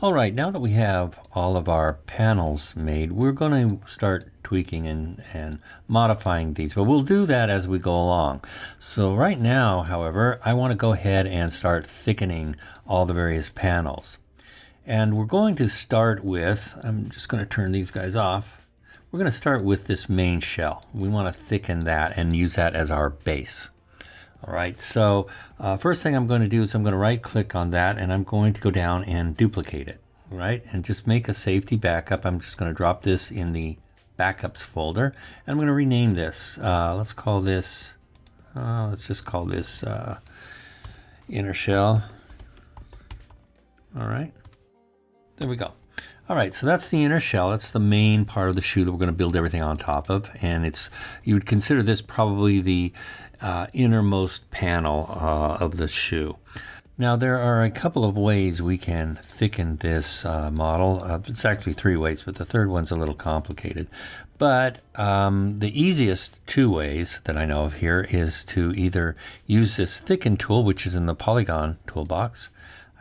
All right, now that we have all of our panels made, we're going to start tweaking and modifying these, but we'll do that as we go along. So right now, however, I want to go ahead and start thickening all the various panels. And we're going to start with, I'm just going to turn these guys off. We're going to start with this main shell. We want to thicken that and use that as our base. All right, so first thing I'm going to do is I'm going to right click on that and I'm going to go down and duplicate it, right? And just make a safety backup. I'm just going to drop this in the backups folder and I'm going to rename this. Let's call this, let's just call this inner shell. All right, there we go. All right, so that's the inner shell. That's the main part of the shoe that we're going to build everything on top of. And it's, you would consider this probably the innermost panel of the shoe. Now there are a couple of ways we can thicken this model. It's actually 3 ways, but the third one's a little complicated. But the easiest 2 ways that I know of here is to either use this thicken tool, which is in the polygon toolbox.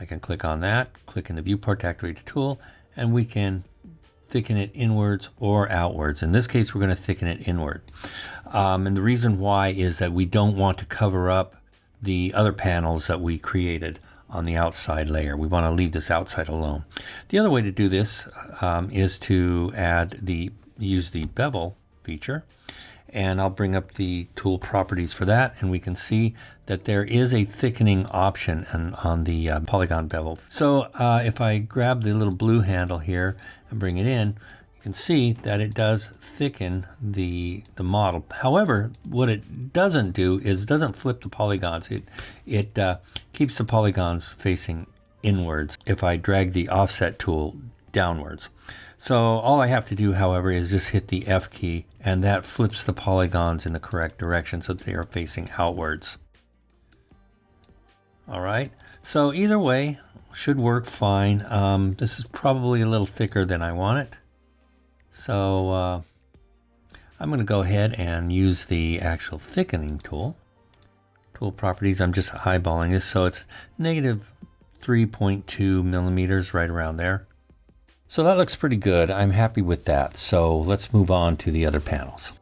I can click on that, click in the viewport to activate the tool, and we can thicken it inwards or outwards. In this case, we're going to thicken it inward. And the reason why is that we don't want to cover up the other panels that we created on the outside layer. We want to leave this outside alone. The other way to do this is to use the bevel feature. And I'll bring up the tool properties for that, and we can see that there is a thickening option on the polygon bevel. So if I grab the little blue handle here and bring it in, you can see that it does thicken the model. However, what it doesn't do is it doesn't flip the polygons. It keeps the polygons facing inwards if I drag the offset tool downwards. So all I have to do, however, is just hit the F key, and that flips the polygons in the correct direction so that they are facing outwards. All right, so either way should work fine. This is probably a little thicker than I want it. So I'm going to go ahead and use the actual thickening tool. Tool properties, I'm just eyeballing this, so it's negative 3.2 millimeters, right around there. So that looks pretty good. I'm happy with that. So let's move on to the other panels.